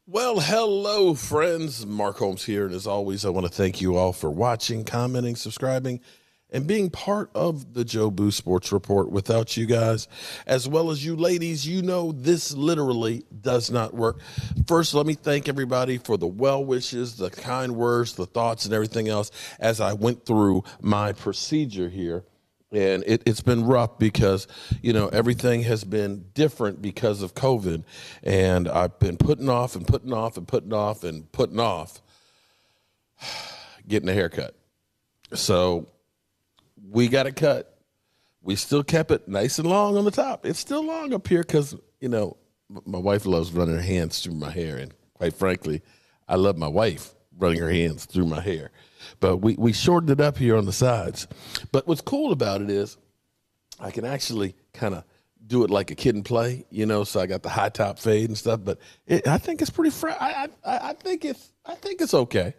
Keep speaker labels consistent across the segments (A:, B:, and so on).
A: Well, hello, friends. Mark Holmes here. And as always, I want to thank you all for watching, commenting, subscribing, and being part of the Joe Boo Sports Report. Without you guys, as well as you ladies, you know this literally does not work. First, let me thank everybody for the well wishes, the kind words, the thoughts, and everything else as I went through my procedure here. And it's been rough because, everything has been different because of COVID. And I've been putting off and putting off and putting off and putting off getting a haircut. So we got it cut. We still kept it nice and long on the top. It's still long up here because, my wife loves running her hands through my hair. And quite frankly, I love my wife running her hands through my hair. But we shortened it up here on the sides. But what's cool about it is I can actually kind of do it like a kid and play, so I got the high top fade and stuff. But I think it's pretty I think it's okay.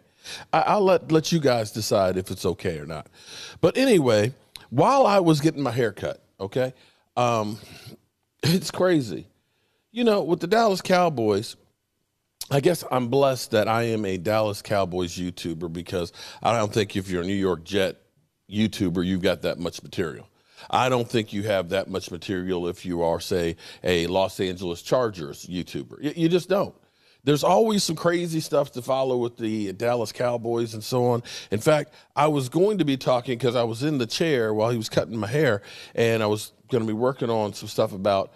A: I'll let you guys decide if it's okay or not. But anyway, while I was getting my hair cut, okay, it's crazy. With the Dallas Cowboys, I guess I'm blessed that I am a Dallas Cowboys YouTuber because I don't think if you're a New York Jet YouTuber, you've got that much material. I don't think you have that much material if you are, say, a Los Angeles Chargers YouTuber. You just don't. There's always some crazy stuff to follow with the Dallas Cowboys and so on. In fact, I was going to be talking because I was in the chair while he was cutting my hair, and I was going to be working on some stuff about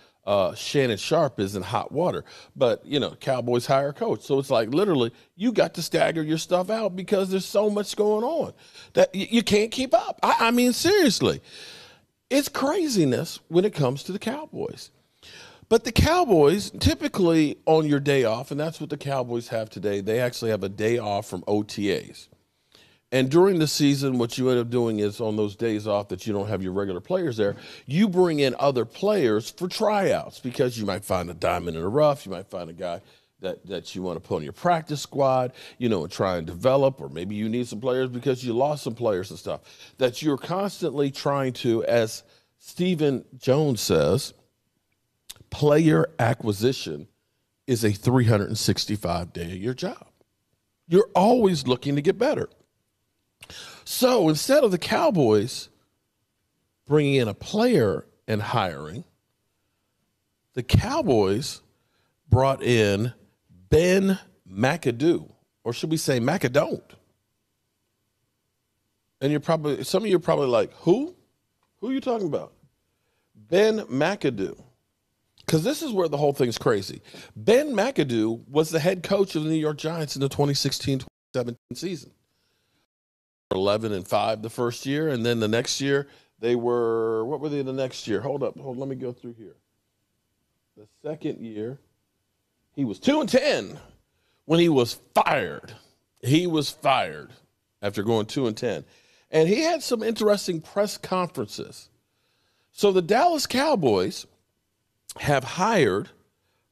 A: Shannon Sharp is in hot water, but Cowboys hire a coach. So it's like literally you got to stagger your stuff out because there's so much going on that you can't keep up. I mean, seriously, it's craziness when it comes to the Cowboys. But the Cowboys typically on your day off, and that's what the Cowboys have today. They actually have a day off from OTAs. And during the season, what you end up doing is on those days off that you don't have your regular players there, you bring in other players for tryouts because you might find a diamond in the rough. You might find a guy that you want to put on your practice squad, and try and develop, or maybe you need some players because you lost some players and stuff that you're constantly trying to, as Stephen Jones says, player acquisition is a 365-day-a-year job. You're always looking to get better. So instead of the Cowboys bringing in a player and hiring, the Cowboys brought in Ben McAdoo, or should we say McAdoo? And some of you are probably like, who? Who are you talking about? Ben McAdoo. Because this is where the whole thing's crazy. Ben McAdoo was the head coach of the New York Giants in the 2016-2017 season. 11-5 the first year, and then the next year they were, what were they the next year? Hold, let me go through here. The second year, he was 2-10 when he was fired. He was fired after going 2-10. And he had some interesting press conferences. So the Dallas Cowboys have hired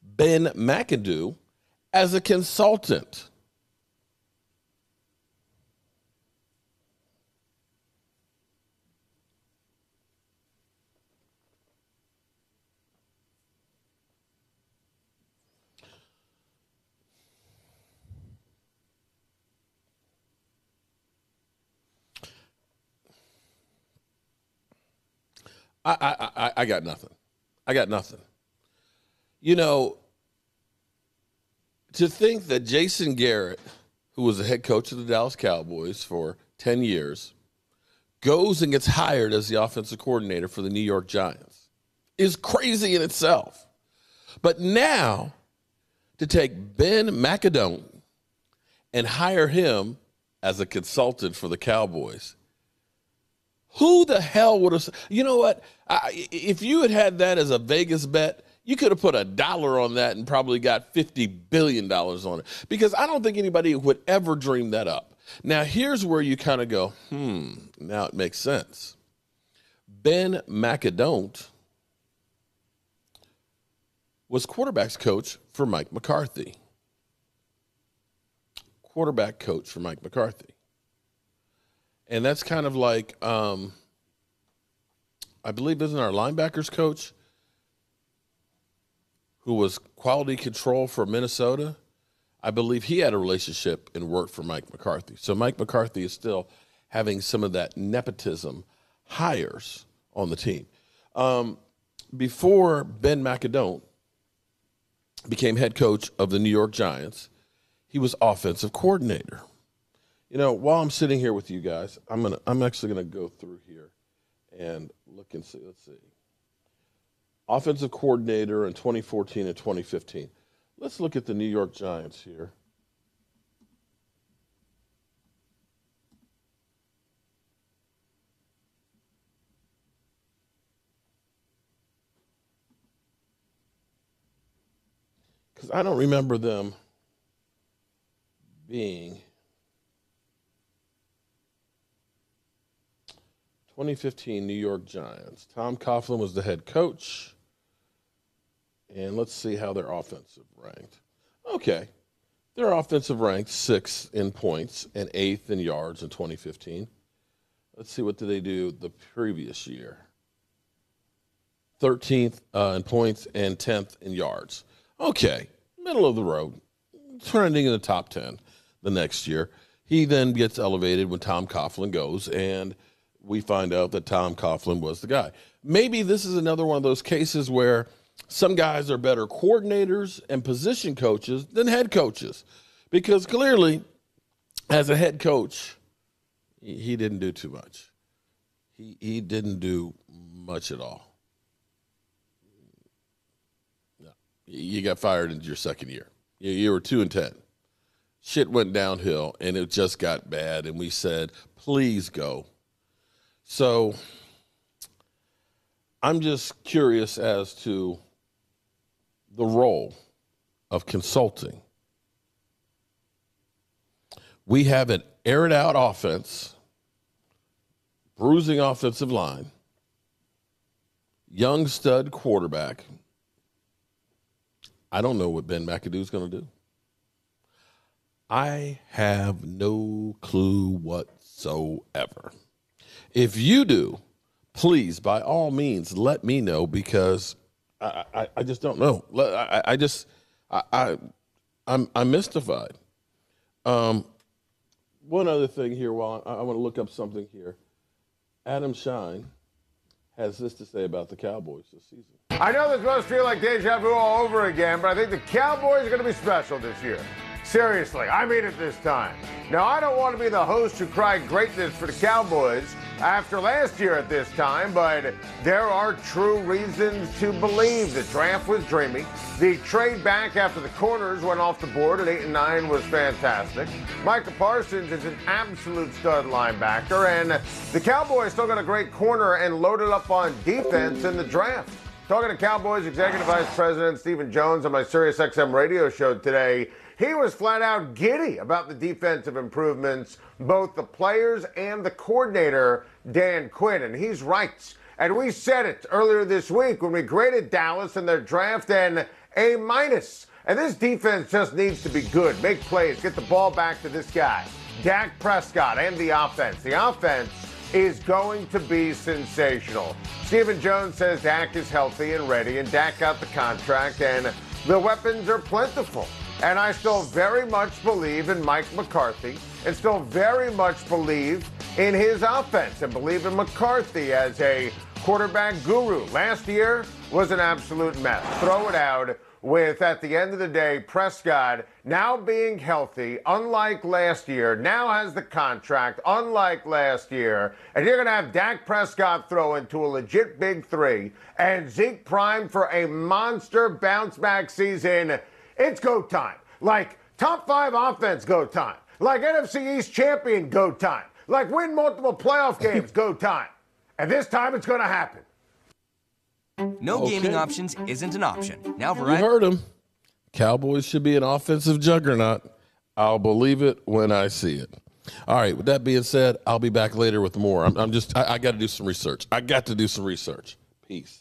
A: Ben McAdoo as a consultant. I got nothing. I got nothing. To think that Jason Garrett, who was the head coach of the Dallas Cowboys for 10 years, goes and gets hired as the offensive coordinator for the New York Giants is crazy in itself. But now to take Ben McAdoo and hire him as a consultant for the Cowboys, who the hell would have? You know what? If you had that as a Vegas bet, you could have put $1 on that and probably got $50 billion on it, because I don't think anybody would ever dream that up. Now, here's where you kind of go, now it makes sense. Ben McAdoo was quarterback's coach for Mike McCarthy. Quarterback coach for Mike McCarthy. And that's kind of like, I believe, isn't our linebackers coach who was quality control for Minnesota? I believe he had a relationship and worked for Mike McCarthy. So Mike McCarthy is still having some of that nepotism hires on the team. Before Ben McAdoo became head coach of the New York Giants, he was offensive coordinator. You know, while I'm sitting here with you guys, I'm actually gonna go through here and look and see. Let's see. Offensive coordinator in 2014 and 2015. Let's look at the New York Giants here. Because I don't remember them being 2015 New York Giants. Tom Coughlin was the head coach. And let's see how their offensive ranked. Okay. Their offensive ranked 6th in points and 8th in yards in 2015. Let's see, what did they do the previous year? 13th in points and 10th in yards. Okay, middle of the road, trending in the top 10 the next year. He then gets elevated when Tom Coughlin goes, and we find out that Tom Coughlin was the guy. Maybe this is another one of those cases where some guys are better coordinators and position coaches than head coaches, because clearly, as a head coach, he didn't do too much. He didn't do much at all. No. You got fired in your second year. You were 2-10. Shit went downhill, and it just got bad, and we said, please go. So I'm just curious as to the role of consulting. We have an aired out offense, bruising offensive line, young stud quarterback. I don't know what Ben McAdoo is going to do. I have no clue whatsoever. If you do, please, by all means, let me know, because I just don't know. I'm mystified. One other thing here, while I want to look up something here. Adam Shine has this to say about the Cowboys this season.
B: I know this must feel like deja vu all over again, but I think the Cowboys are going to be special this year. Seriously, I mean it this time. Now, I don't want to be the host who cried greatness for the Cowboys after last year at this time, but there are true reasons to believe the draft was dreamy. The trade back after the corners went off the board at 8 and 9 was fantastic. Micah Parsons is an absolute stud linebacker, and the Cowboys still got a great corner and loaded up on defense in the draft. Talking to Cowboys Executive Vice President Stephen Jones on my SiriusXM radio show today, he was flat out giddy about the defensive improvements, both the players and the coordinator, Dan Quinn, and he's right. And we said it earlier this week when we graded Dallas in their draft an A-. And this defense just needs to be good, make plays, get the ball back to this guy, Dak Prescott, and the offense. The offense is going to be sensational. Stephen Jones says Dak is healthy and ready, and Dak got the contract, and the weapons are plentiful. And I still very much believe in Mike McCarthy, and still very much believe in his offense, and believe in McCarthy as a quarterback guru. Last year was an absolute mess. Throw it out with, at the end of the day, Prescott now being healthy, unlike last year, now has the contract, unlike last year, and you're going to have Dak Prescott throw into a legit big three, and Zeke primed for a monster bounce-back season. It's go time. Like top 5 offense go time. Like NFC East champion go time. Like win multiple playoff games go time. And this time it's going to happen.
C: No gaming options isn't an option. Now,
A: You heard him. Cowboys should be an offensive juggernaut. I'll believe it when I see it. All right, with that being said, I'll be back later with more. I got to do some research. Peace.